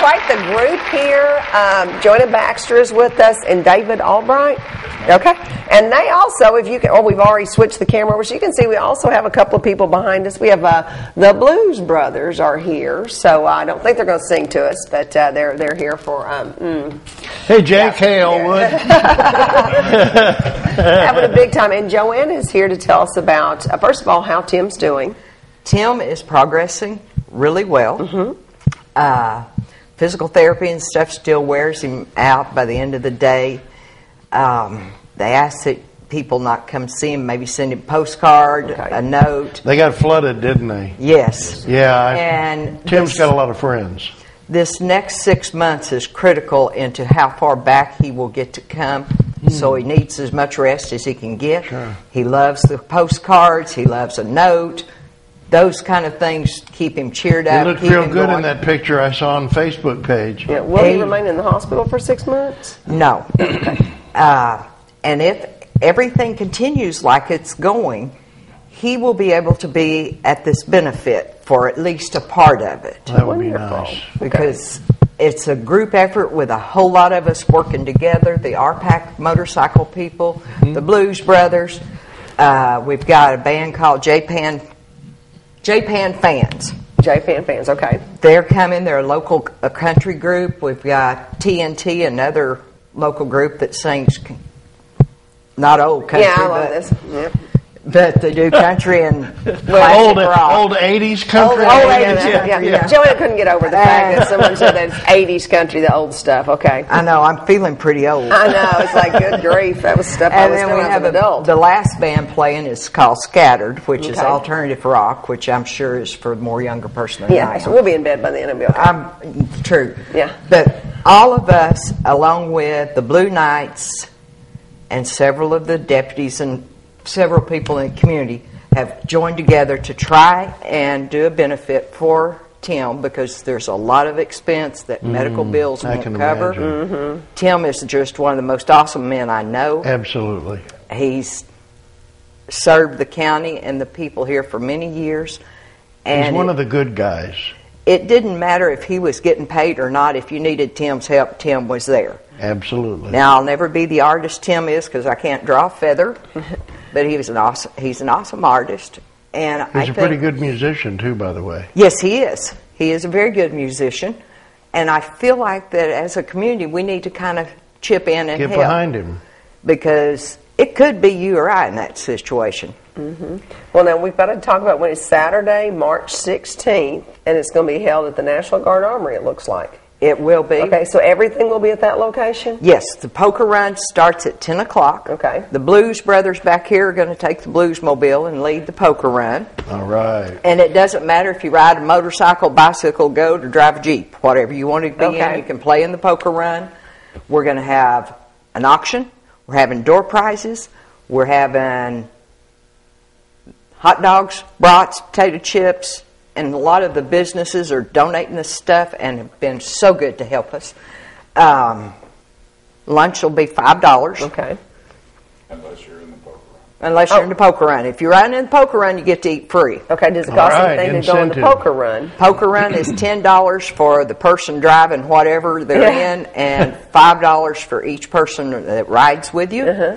quite the group here. Joanna Baxter is with us and David Albright. Okay. And they also, if you can, we've already switched the camera over, so you can see we also have a couple of people behind us. We have the Blues Brothers are here, so I don't think they're going to sing to us, but they're here for. Hey, Jake. Hey, Elwood. Having a big time. And Joanna is here to tell us about, first of all, how Tim's doing. Tim is progressing really well. Mm-hmm. Physical therapy and stuff still wears him out by the end of the day. They ask that people not come see him, maybe send him a postcard, a note. They got flooded, didn't they? Yes. Yeah. And Tim's got a lot of friends. This next 6 months is critical into how far back he will get to come. So he needs as much rest as he can get. Sure. He loves the postcards. He loves a note. Those kind of things keep him cheered up. He looked real good in that picture I saw on Facebook page. Yeah. Will he remain in the hospital for 6 months? No. And if everything continues like it's going, he will be able to be at this benefit for at least a part of it. That would be nice. Because it's a group effort with a whole lot of us working together. The RPAC motorcycle people, the Blues Brothers. We've got a band called J-Pan Fans. J-Pan Fans, okay. They're coming. They're a local country group. We've got TNT, another local group that sings not old country. Yeah, I love this. Yeah. But they do country and old 80s country. Old 80s, yeah. Joanna couldn't get over the fact that someone said that it's 80s country, the old stuff. Okay. I know. I'm feeling pretty old. I know. It's like, good grief. That was stuff I was doing as an adult. The last band playing is called Scattered, which is alternative rock, which I'm sure is for a more younger person than I am. So we'll be in bed by then. It'll be okay. True. Yeah. But all of us, along with the Blue Knights and several of the deputies and several people in the community, have joined together to try and do a benefit for Tim, because there's a lot of expense that medical bills won't cover. Mm-hmm. Tim is just one of the most awesome men I know. Absolutely. He's served the county and the people here for many years. And he's one of the good guys. It didn't matter if he was getting paid or not. If you needed Tim's help, Tim was there. Absolutely. Now, I'll never be the artist Tim is, because I can't draw a feather. But he's an awesome artist. And he's a pretty good musician, too, by the way. Yes, he is. He is a very good musician. And I feel like that as a community, we need to kind of chip in and get help. Behind him. Because it could be you or I in that situation. Mm-hmm. Well, now we've got to talk about when it's Saturday, March 16th, and it's going to be held at the National Guard Armory, it looks like. It will be. Okay, so everything will be at that location? Yes, the poker run starts at 10 o'clock. Okay. The Blues Brothers back here are going to take the Blues Mobile and lead the poker run. All right. And it doesn't matter if you ride a motorcycle, bicycle, goat, or drive a Jeep. Whatever you want to be in, you can play in the poker run. We're going to have an auction. We're having door prizes. We're having hot dogs, brats, potato chips, and a lot of the businesses are donating this stuff and have been so good to help us. Lunch will be $5. Okay. Unless you're in the poker run. Unless you're in the poker run. If you're riding in the poker run, you get to eat free. Okay, does it cost anything to go in the poker run? Poker run is $10 for the person driving whatever they're in, and $5 for each person that rides with you. Uh-huh.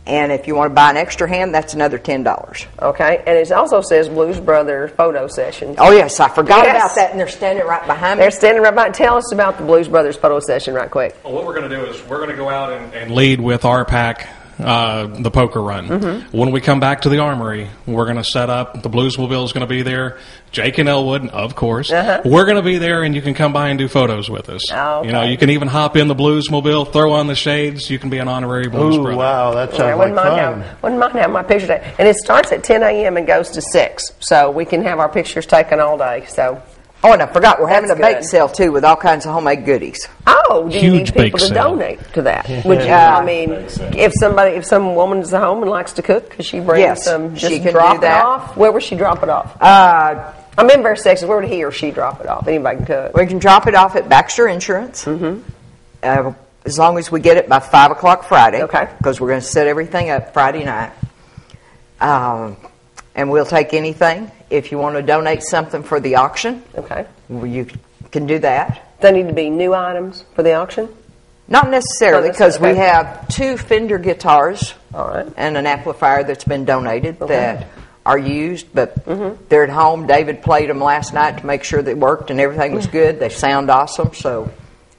And if you want to buy an extra hand, that's another $10. Okay, and it also says Blues Brothers photo session. Oh, yes, I forgot about that, and they're standing right behind me. They're standing right behind. Tell us about the Blues Brothers photo session right quick. Well, what we're going to do is we're going to go out and lead with RPAC, the poker run. Mm-hmm. When we come back to the Armory, we're going to set up. The Bluesmobile is going to be there. Jake and Elwood, of course. Uh-huh. We're going to be there, and you can come by and do photos with us. Oh, okay. You know, you can even hop in the Bluesmobile, throw on the shades. You can be an honorary Blues brother. Wow, that sounds like fun. Wouldn't mind having my picture taken. And it starts at 10 a.m. and goes to 6, so we can have our pictures taken all day. So. Oh, and I forgot, we're having a bake sale, too, with all kinds of homemade goodies. Oh, do you need people to donate to that? Would you, I mean, if some woman's at home and likes to cook, could she bring some, just drop it off? Where would she drop it off? I'm in various sections. Where would he or she drop it off? Anybody can cook. We can drop it off at Baxter Insurance. Mm-hmm. As long as we get it by 5 o'clock Friday. Okay. Because we're going to set everything up Friday night. And we'll take anything. If you want to donate something for the auction, okay, you can do that. They need to be new items for the auction? Not necessarily, because okay. we have 2 Fender guitars All right. and an amplifier that's been donated that are used, but they're at home. David played them last night to make sure they worked and everything was good. They sound awesome, so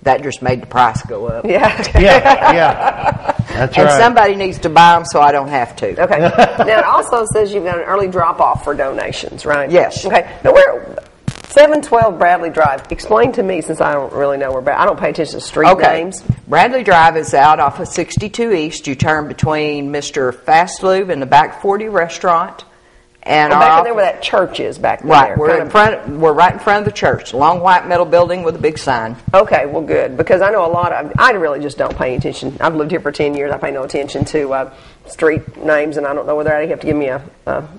that just made the price go up. Yeah. Yeah. That's And right. somebody needs to buy them so I don't have to. Okay. Now, it also says you've got an early drop-off for donations, right? Yes. Okay. Now, where 712 Bradley Drive. Explain to me, since I don't really know where I don't pay attention to street names. Bradley Drive is out off of 62 East. You turn between Mr. Fast Lube and the Back 40 restaurant. And back there where that church is back there. Right, we're right in front of the church. Long white metal building with a big sign. Okay, well, good, because I know I really just don't pay attention. I've lived here for 10 years. I pay no attention to street names, and I don't know whether you have to give me a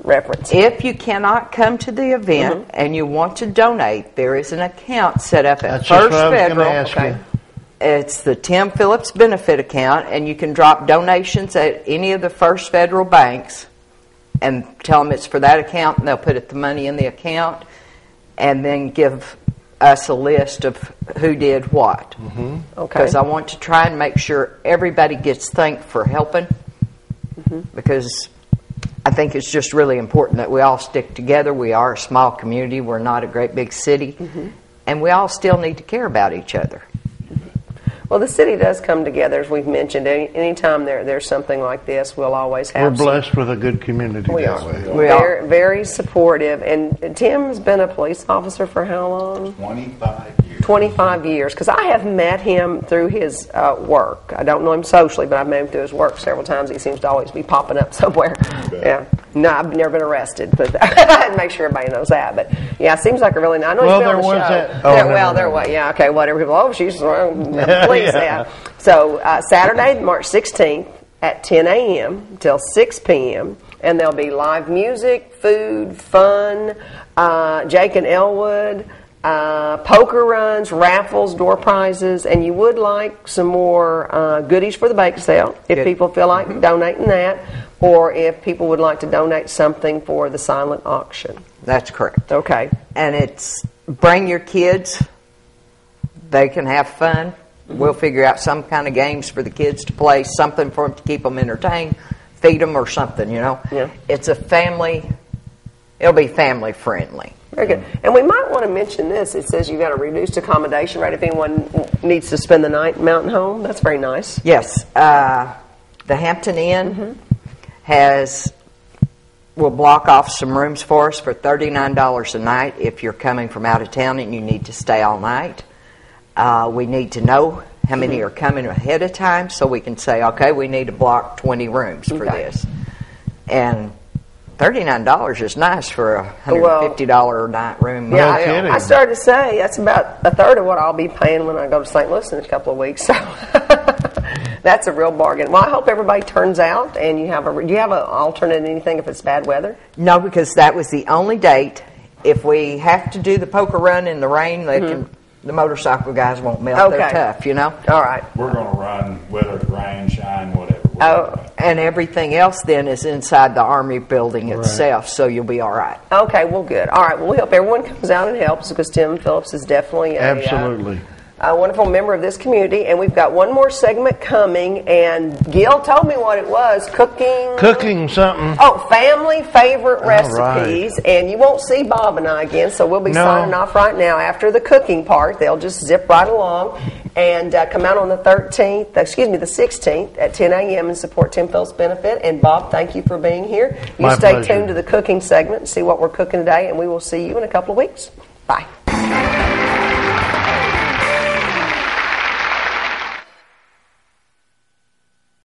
reference. If you cannot come to the event and you want to donate, there is an account set up at That's just First what I was Federal. gonna ask you. It's the Tim Phillips Benefit account, and you can drop donations at any of the First Federal banks and tell them it's for that account, and they'll put the money in the account and then give us a list of who did what. Okay. Because I want to try and make sure everybody gets thanked for helping, because I think it's just really important that we all stick together. We are a small community. We're not a great big city. And we all still need to care about each other. Well, the city does come together, as we've mentioned. Anytime there's something like this, we'll always have. We're blessed with a good community We that are. way. We are. Very supportive. And Tim's been a police officer for how long? 25 years. 25 years. Because I have met him through his work. I don't know him socially, but I've met him through his work several times. He seems to always be popping up somewhere. Yeah. No, I've never been arrested, but I make sure everybody knows that. But yeah, it seems like a really. I know Well, he's been on the there was show. that- oh, never there was. mind. Yeah. Okay. Whatever. People. Oh, she's the police. Yeah. So Saturday, March 16th at 10 a.m. till 6 p.m. and there'll be live music, food, fun, Jake and Elwood, poker runs, raffles, door prizes, and you would like some more goodies for the bake sale if people feel like donating that, or if people would like to donate something for the silent auction. That's correct. Okay. And it's bring your kids. They can have fun. We'll figure out some kind of games for the kids to play, something for them to keep them entertained, feed them or something, you know. Yeah. It's it'll be family friendly. Very good. And we might want to mention this. It says you've got a reduced accommodation rate if anyone needs to spend the night in Mountain Home. That's very nice. Yes. The Hampton Inn will block off some rooms for us for $39 a night if you're coming from out of town and you need to stay all night. We need to know how many are coming ahead of time so we can say, okay, we need to block 20 rooms for this. And $39 is nice for a $150 a night room. Yeah, kidding. I started to say that's about a third of what I'll be paying when I go to St. Louis in a couple of weeks. So that's a real bargain. Well, I hope everybody turns out, and do you have an alternate anything if it's bad weather? No, because that was the only date. If we have to do the poker run in the rain, they can. The motorcycle guys won't melt. They're tough, you know. All right. We're going to run whether it rain, shine, whatever. And everything else then is inside the Army building itself, so you'll be all right. Okay, well, good. All right, well, we hope everyone comes out and helps because Tim Phillips is definitely Absolutely. a wonderful member of this community. And we've got one more segment coming, and Gil told me what it was, Cooking something. Oh, family favorite recipes. right. And you won't see Bob and I again, so we'll be signing off right now after the cooking part. They'll just zip right along and come out on the 16th at 10 a.m. and support Tim Phillips Benefit. And Bob, thank you for being here. You My stay pleasure. tuned to the cooking segment and see what we're cooking today, and we will see you in a couple of weeks. Bye.